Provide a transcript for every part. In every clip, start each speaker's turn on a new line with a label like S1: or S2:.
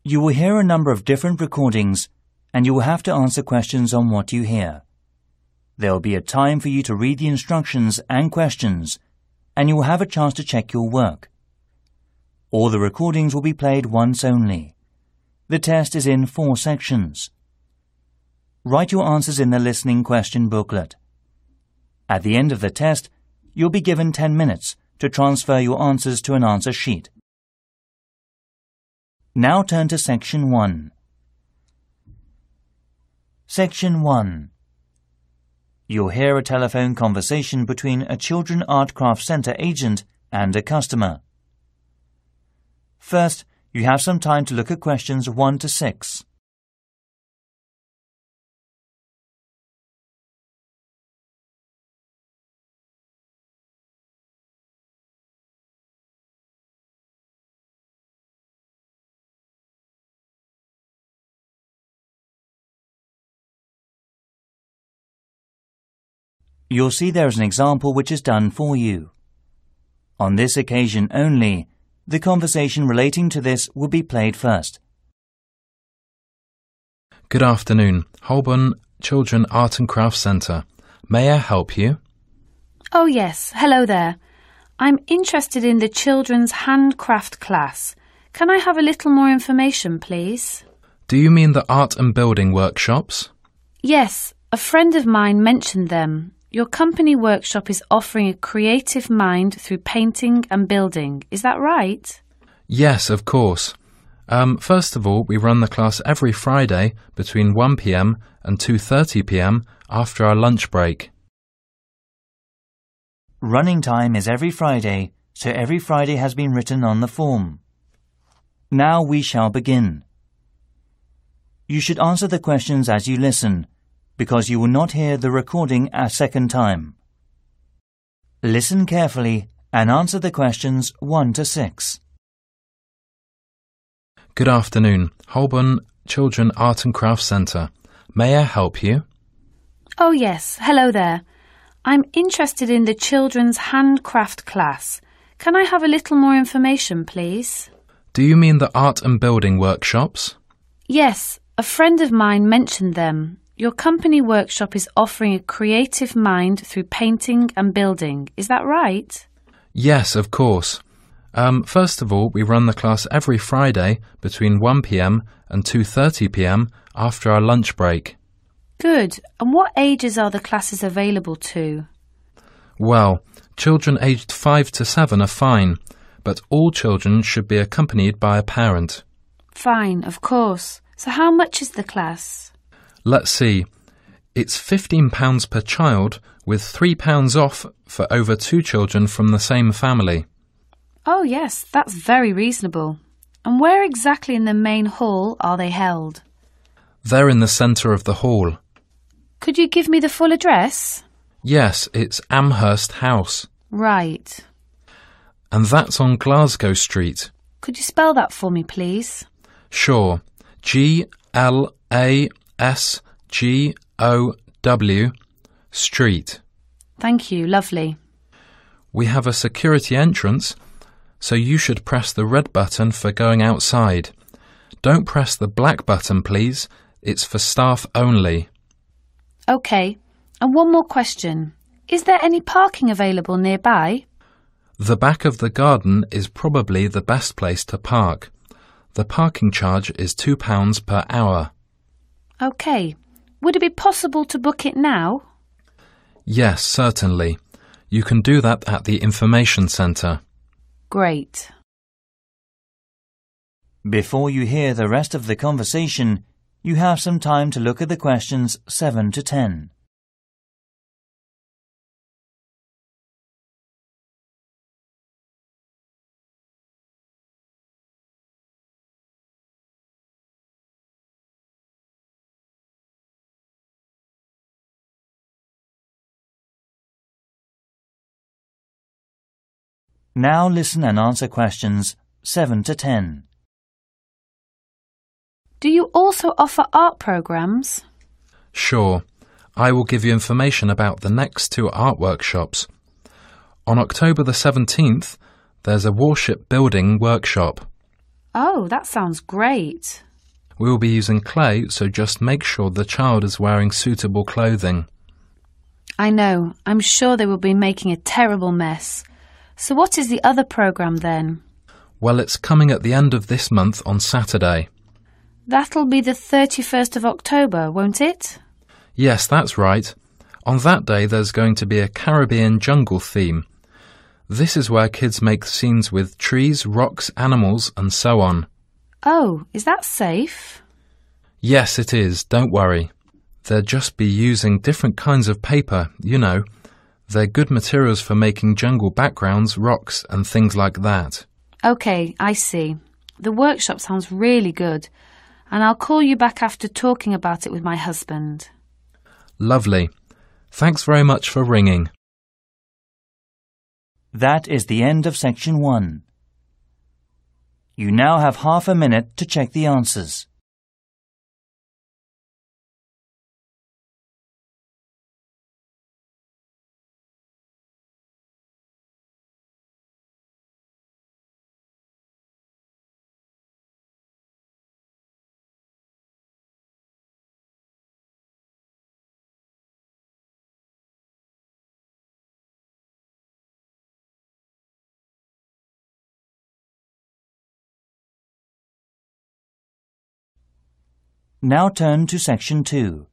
S1: You will hear a number of different recordings and you will have to answer questions on what you hear. There will be a time for you to read the instructions and questions, and you will have a chance to check your work. All the recordings will be played once only. The test is in 4 sections. Write your answers in the listening question booklet. At the end of the test, you'll be given 10 minutes to transfer your answers to an answer sheet. Now turn to Section 1. Section 1. You'll hear a telephone conversation between a Children Art Craft Centre agent and a customer. First, you have some time to look at questions 1 to 6. You'll see there is an example which is done for you. On this occasion only, the conversation relating to this will be played first.
S2: Good afternoon, Holborn Children Art and Craft Centre. May I help you?
S3: Oh yes, hello there. I'm interested in the children's handcraft class. Can I have a little more information, please?
S2: Do you mean the art and building workshops?
S3: Yes, a friend of mine mentioned them. Your company workshop is offering a creative mind through painting and building. Is that right?
S2: Yes, of course. First of all, we run the class every Friday between 1 p.m. and 2:30 p.m. after our lunch break.
S1: Running time is every Friday, so every Friday has been written on the form. Now we shall begin. You should answer the questions as you listen, because you will not hear the recording a second time. Listen carefully and answer the questions 1 to 6.
S2: Good afternoon, Holborn Children Art and Craft Centre. May I help you?
S3: Oh yes, hello there. I'm interested in the children's handcraft class. Can I have a little more information, please?
S2: Do you mean the art and building workshops?
S3: Yes, a friend of mine mentioned them. Your company workshop is offering a creative mind through painting and building. Is that right?
S2: Yes, of course. First of all, we run the class every Friday between 1 p.m. and 2:30 p.m. after our lunch break.
S3: Good. And what ages are the classes available to?
S2: Well, children aged 5 to 7 are fine, but all children should be accompanied by a parent.
S3: Fine, of course. So how much is the class?
S2: Let's see. It's £15 per child, with £3 off for over 2 children from the same family.
S3: Oh yes, that's very reasonable. And where exactly in the main hall are they held?
S2: They're in the centre of the hall.
S3: Could you give me the full address?
S2: Yes, it's Amherst House.
S3: Right.
S2: And that's on Glasgow Street.
S3: Could you spell that for me, please?
S2: Sure. GLASGOW Street.
S3: Thank you, lovely.
S2: We have a security entrance, so you should press the red button for going outside. Don't press the black button, please. It's for staff only.
S3: OK. And one more question. Is there any parking available nearby?
S2: The back of the garden is probably the best place to park. The parking charge is £2 per hour.
S3: OK. Would it be possible to book it now?
S2: Yes, certainly. You can do that at the information centre.
S3: Great.
S1: Before you hear the rest of the conversation, you have some time to look at the questions 7 to 10. Now listen and answer questions 7 to 10.
S3: Do you also offer art programs?
S2: Sure. I will give you information about the next 2 art workshops. On October the 17th, there's a warship building workshop.
S3: Oh, that sounds great.
S2: We will be using clay, so just make sure the child is wearing suitable clothing.
S3: I know. I'm sure they will be making a terrible mess. So what is the other programme then?
S2: Well, it's coming at the end of this month on Saturday.
S3: That'll be the 31st of October, won't it?
S2: Yes, that's right. On that day there's going to be a Caribbean jungle theme. This is where kids make scenes with trees, rocks, animals and so on.
S3: Oh, is that safe?
S2: Yes, it is, don't worry. They'll just be using different kinds of paper, you know. They're good materials for making jungle backgrounds, rocks and things like that.
S3: OK, I see. The workshop sounds really good, and I'll call you back after talking about it with my husband.
S2: Lovely. Thanks very much for ringing.
S1: That is the end of section 1. You now have half a minute to check the answers. Now turn to Section 2.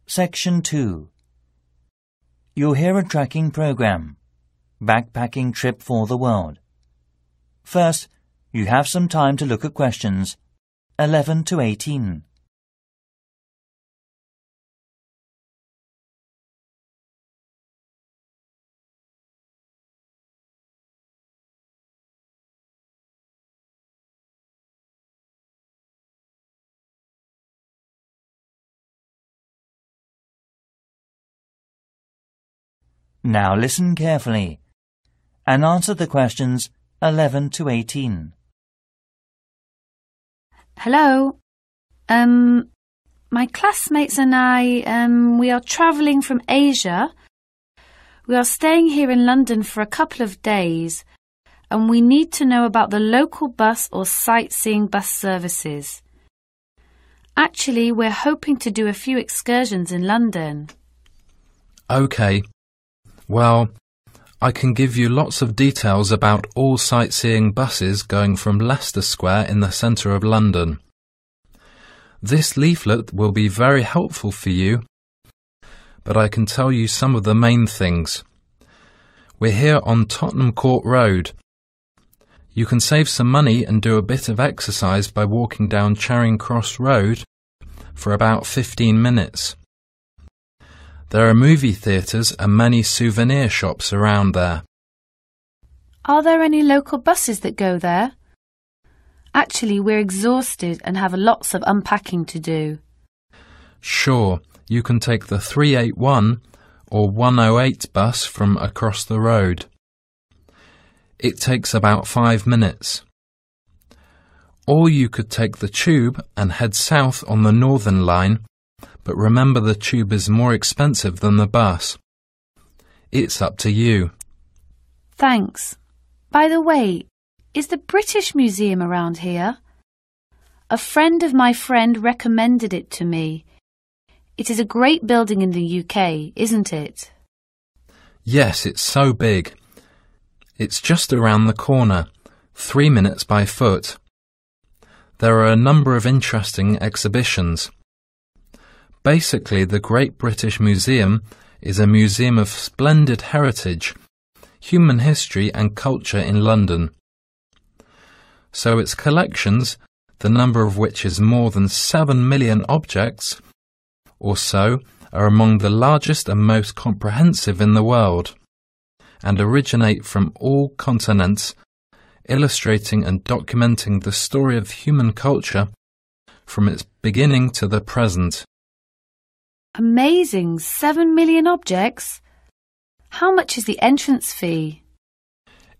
S1: Section 2. You'll hear a tracking program. Backpacking trip for the world. First, you have some time to look at questions 11 to 18. Now listen carefully and answer the questions 11 to 18.
S3: Hello. My classmates and I, we are travelling from Asia. We are staying here in London for a couple of days, and we need to know about the local bus or sightseeing bus services. Actually, we're hoping to do a few excursions in London.
S2: OK. Well, I can give you lots of details about all sightseeing buses going from Leicester Square in the centre of London. This leaflet will be very helpful for you, but I can tell you some of the main things. We're here on Tottenham Court Road. You can save some money and do a bit of exercise by walking down Charing Cross Road for about 15 minutes. There are movie theatres and many souvenir shops around there.
S3: Are there any local buses that go there? Actually, we're exhausted and have lots of unpacking to do.
S2: Sure, you can take the 381 or 108 bus from across the road. It takes about 5 minutes. Or you could take the tube and head south on the Northern Line, but remember the tube is more expensive than the bus. It's up to you.
S3: Thanks. By the way, is the British Museum around here? A friend of my friend recommended it to me. It is a great building in the UK, isn't it?
S2: Yes, it's so big. It's just around the corner, 3 minutes by foot. There are a number of interesting exhibitions. Basically, the Great British Museum is a museum of splendid heritage, human history and culture in London. So its collections, the number of which is more than 7 million objects or so, are among the largest and most comprehensive in the world, and originate from all continents, illustrating and documenting the story of human culture from its beginning to the present.
S3: Amazing! 7 million objects? How much is the entrance fee?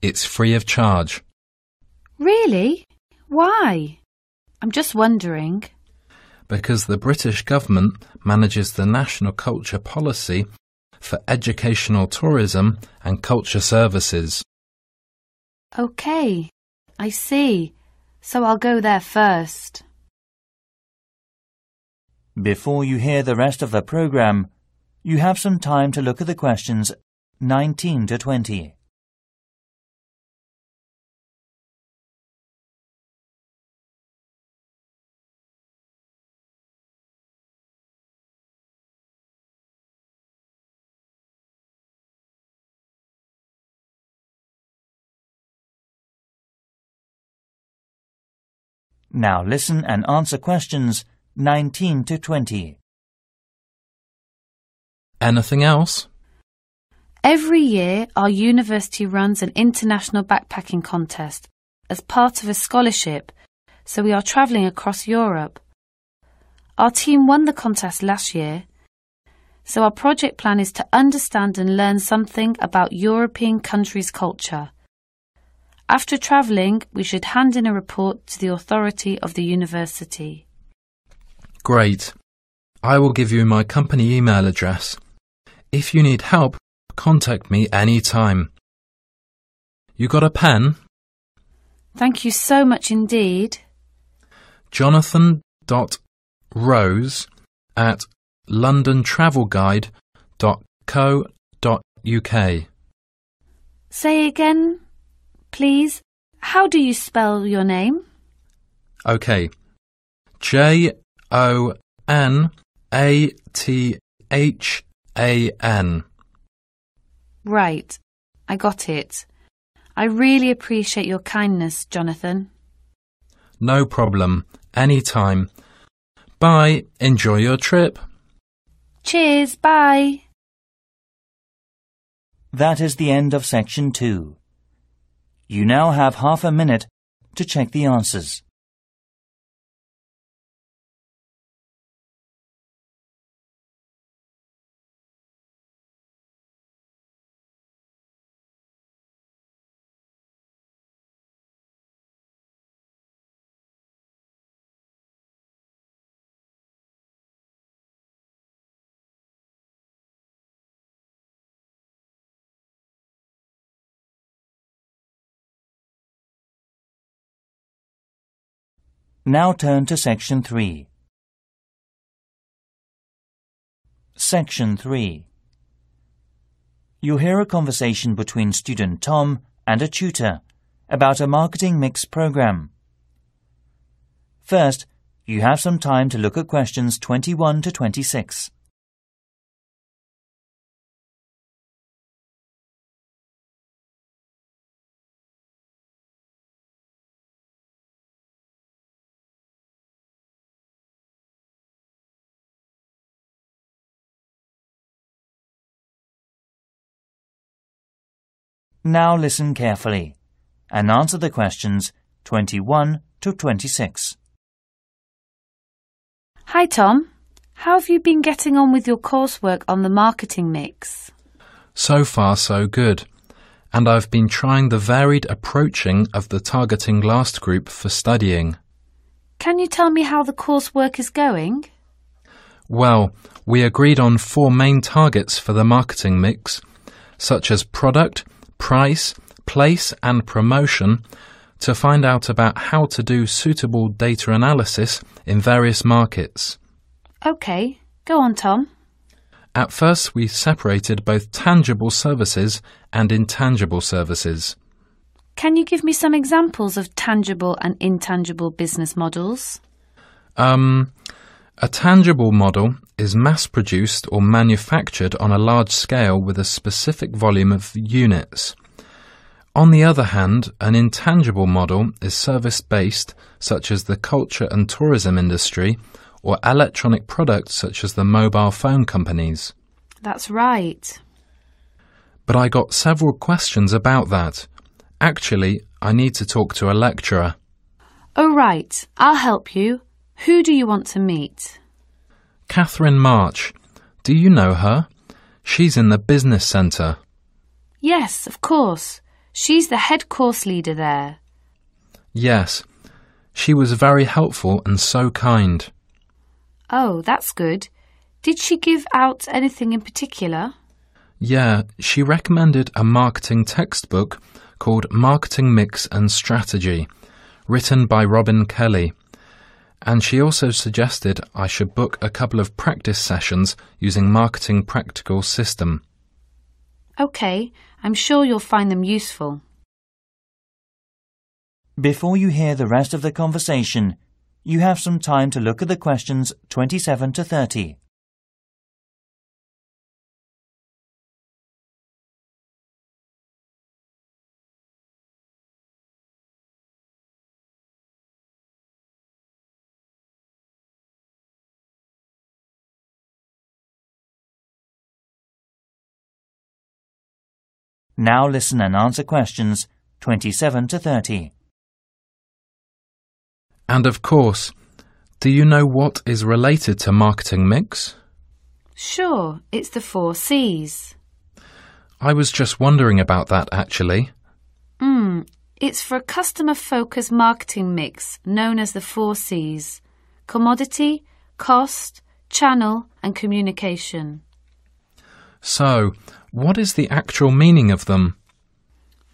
S2: It's free of charge.
S3: Really? Why? I'm just wondering.
S2: Because the British government manages the national culture policy for educational tourism and culture services.
S3: Okay, I see. So I'll go there first.
S1: Before you hear the rest of the program, you have some time to look at the questions 19 to 20. Now listen and answer questions 19 to 20.
S2: Anything else?
S3: Every year, our university runs an international backpacking contest as part of a scholarship, so we are travelling across Europe. Our team won the contest last year, so our project plan is to understand and learn something about European countries' culture. After travelling, we should hand in a report to the authority of the university.
S2: Great. I will give you my company email address. If you need help, contact me any time. You got a pen?
S3: Thank you so much indeed.
S2: jonathan.rose@londontravelguide.co.uk.
S3: Say again, please. How do you spell your name?
S2: Okay. JONATHAN.
S3: Right, I got it. I really appreciate your kindness, Jonathan.
S2: No problem. Anytime. Bye. Enjoy your trip.
S3: Cheers, bye.
S1: That is the end of section 2. You now have half a minute to check the answers. Now turn to section 3. Section 3. You'll hear a conversation between student Tom and a tutor about a marketing mix program. First, you have some time to look at questions 21 to 26. Now listen carefully and answer the questions 21 to 26.
S3: Hi, Tom. How have you been getting on with your coursework on the marketing mix?
S2: So far, so good. And I've been trying the varied approaching of the targeting last group for studying.
S3: Can you tell me how the coursework is going?
S2: Well, we agreed on 4 main targets for the marketing mix, such as product, price, place and promotion, to find out about how to do suitable data analysis in various markets.
S3: OK, go on, Tom.
S2: At first, we separated both tangible services and intangible services.
S3: Can you give me some examples of tangible and intangible business models?
S2: A tangible model is mass-produced or manufactured on a large scale with a specific volume of units. On the other hand, an intangible model is service-based, such as the culture and tourism industry, or electronic products such as the mobile phone companies.
S3: That's right.
S2: But I got several questions about that. Actually, I need to talk to a lecturer.
S3: Oh, right. I'll help you. Who do you want to meet?
S2: Catherine March. Do you know her? She's in the business centre.
S3: Yes, of course. She's the head course leader there.
S2: Yes. She was very helpful and so kind.
S3: Oh, that's good. Did she give out anything in particular?
S2: Yeah, she recommended a marketing textbook called Marketing Mix and Strategy, written by Robin Kelly. And she also suggested I should book a couple of practice sessions using Marketing Practical System.
S3: OK, I'm sure you'll find them useful.
S1: Before you hear the rest of the conversation, you have some time to look at the questions 27 to 30. Now listen and answer questions 27 to 30.
S2: And of course, do you know what is related to marketing mix?
S3: Sure, it's the 4 C's.
S2: I was just wondering about that actually.
S3: It's for a customer-focused marketing mix known as the 4 C's: commodity, cost, channel and communication.
S2: So, what is the actual meaning of them?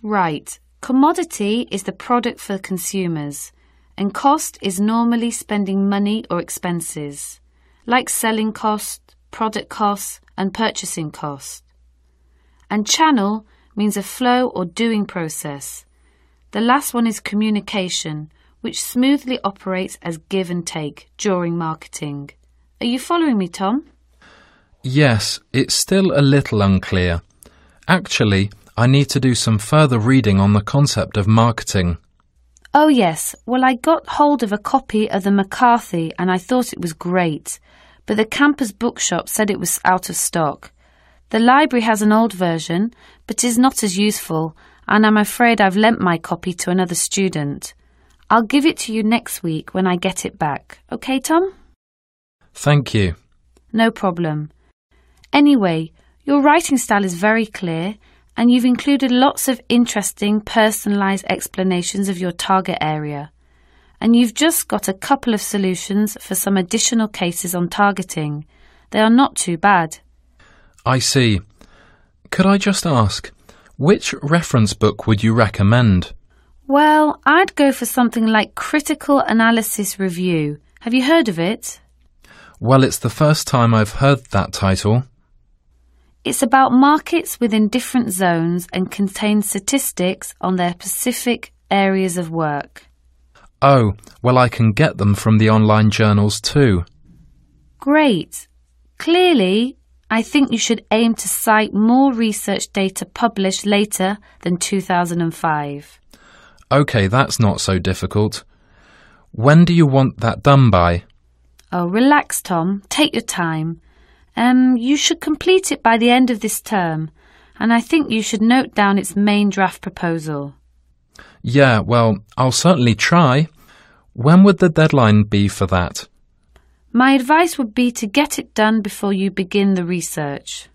S3: Right. Commodity is the product for consumers, and cost is normally spending money or expenses, like selling cost, product costs, and purchasing cost. And channel means a flow or doing process. The last one is communication, which smoothly operates as give and take during marketing. Are you following me, Tom?
S2: Yes, it's still a little unclear. Actually, I need to do some further reading on the concept of marketing.
S3: Oh yes, well I got hold of a copy of the McCarthy and I thought it was great, but the campus bookshop said it was out of stock. The library has an old version, but is not as useful, and I'm afraid I've lent my copy to another student. I'll give it to you next week when I get it back. OK, Tom?
S2: Thank you.
S3: No problem. Anyway, your writing style is very clear, and you've included lots of interesting, personalised explanations of your target area. And you've just got a couple of solutions for some additional cases on targeting. They are not too bad.
S2: I see. Could I just ask, which reference book would you recommend?
S3: Well, I'd go for something like Critical Analysis Review. Have you heard of it?
S2: Well, it's the first time I've heard that title.
S3: It's about markets within different zones and contains statistics on their specific areas of work.
S2: Oh, well, I can get them from the online journals too.
S3: Great. Clearly, I think you should aim to cite more research data published later than 2005.
S2: OK, that's not so difficult. When do you want that done by?
S3: Oh, relax, Tom. Take your time. You should complete it by the end of this term, and I think you should note down its main draft proposal.
S2: Yeah, well, I'll certainly try. When would the deadline be for that?
S3: My advice would be to get it done before you begin the research.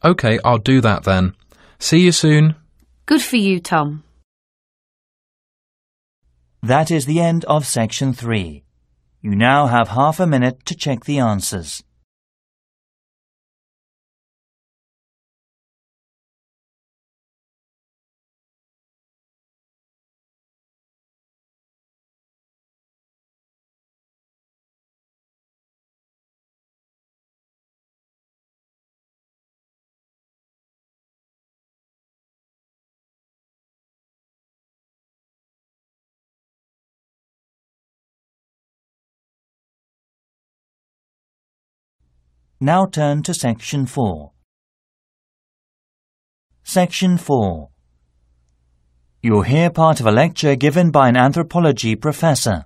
S2: OK, I'll do that then. See you soon.
S3: Good for you, Tom.
S1: That is the end of section 3. You now have half a minute to check the answers. Now turn to Section 4. Section 4. You'll hear part of a lecture given by an anthropology professor.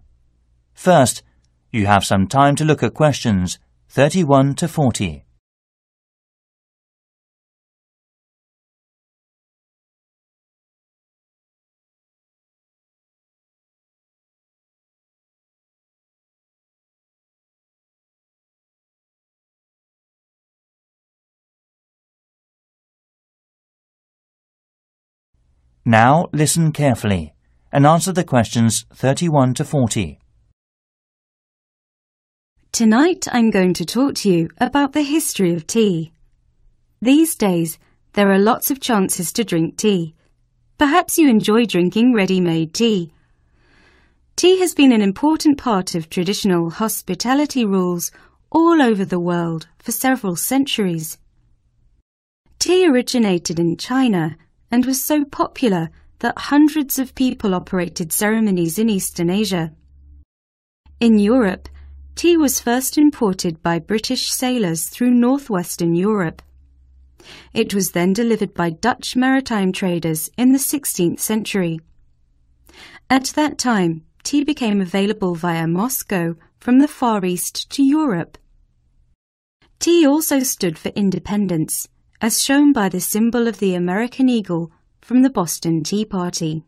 S1: First, you have some time to look at questions 31 to 40. Now listen carefully and answer the questions 31 to 40.
S4: Tonight I'm going to talk to you about the history of tea. These days, there are lots of chances to drink tea. Perhaps you enjoy drinking ready-made tea. Tea has been an important part of traditional hospitality rules all over the world for several centuries. Tea originated in China and was so popular that hundreds of people operated ceremonies in Eastern Asia. In Europe, tea was first imported by British sailors through northwestern Europe. It was then delivered by Dutch maritime traders in the 16th century. At that time, tea became available via Moscow from the Far East to Europe. Tea also stood for independence, as shown by the symbol of the American eagle from the Boston Tea Party.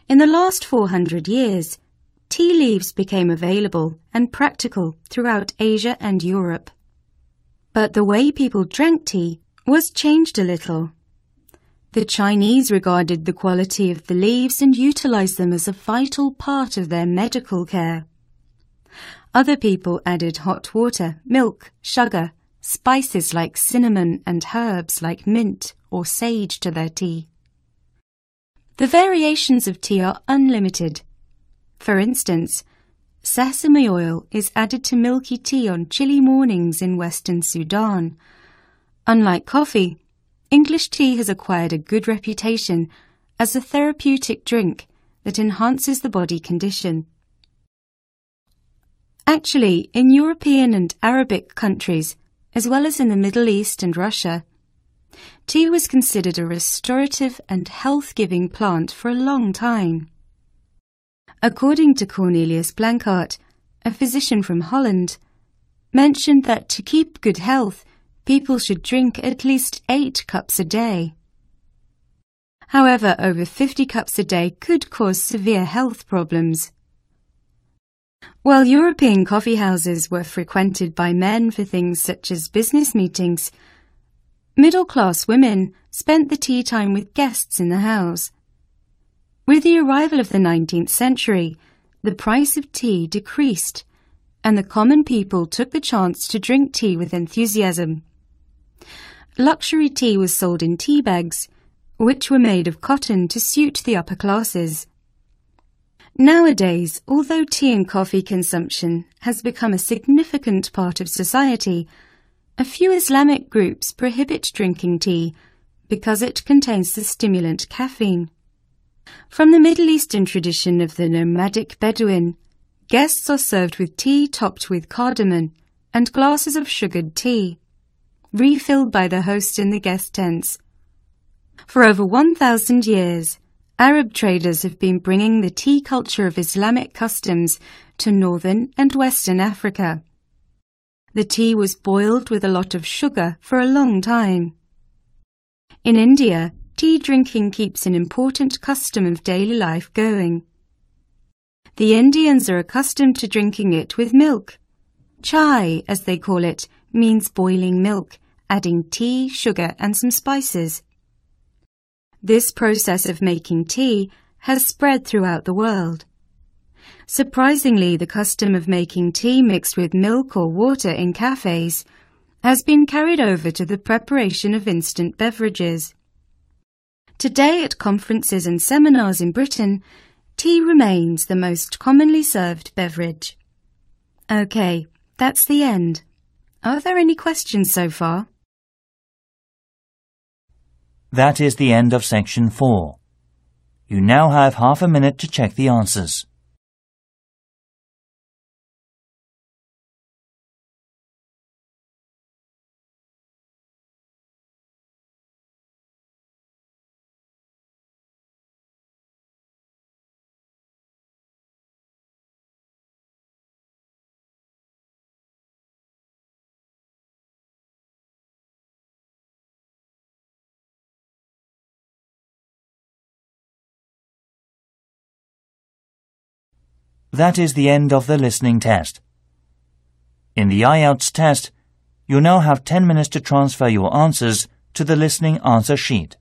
S4: In the last 400 years, tea leaves became available and practical throughout Asia and Europe. But the way people drank tea was changed a little. The Chinese regarded the quality of the leaves and utilized them as a vital part of their medical care. Other people added hot water, milk, sugar, spices like cinnamon and herbs like mint or sage to their tea. The variations of tea are unlimited. For instance, sesame oil is added to milky tea on chilly mornings in Western Sudan. Unlike coffee, English tea has acquired a good reputation as a therapeutic drink that enhances the body condition. Actually, in European and Arabic countries, as well as in the Middle East and Russia, tea was considered a restorative and health-giving plant for a long time. According to Cornelius Blanchart, a physician from Holland, mentioned that to keep good health, people should drink at least 8 cups a day. However, over 50 cups a day could cause severe health problems. While European coffee houses were frequented by men for things such as business meetings, middle-class women spent the tea time with guests in the house. With the arrival of the 19th century, the price of tea decreased, and the common people took the chance to drink tea with enthusiasm. Luxury tea was sold in tea bags, which were made of cotton to suit the upper classes. Nowadays, although tea and coffee consumption has become a significant part of society, a few Islamic groups prohibit drinking tea because it contains the stimulant caffeine. From the Middle Eastern tradition of the nomadic Bedouin, guests are served with tea topped with cardamom and glasses of sugared tea, refilled by the host in the guest tents. For over 1,000 years, Arab traders have been bringing the tea culture of Islamic customs to northern and western Africa. The tea was boiled with a lot of sugar for a long time. In India, tea drinking keeps an important custom of daily life going. The Indians are accustomed to drinking it with milk. Chai, as they call it, means boiling milk, adding tea, sugar and some spices. This process of making tea has spread throughout the world. Surprisingly, the custom of making tea mixed with milk or water in cafes has been carried over to the preparation of instant beverages. Today, at conferences and seminars in Britain, tea remains the most commonly served beverage. Okay, that's the end. Are there any questions so far?
S1: That is the end of section 4. You now have half a minute to check the answers. That is the end of the listening test. In the IELTS test, you'll now have 10 minutes to transfer your answers to the listening answer sheet.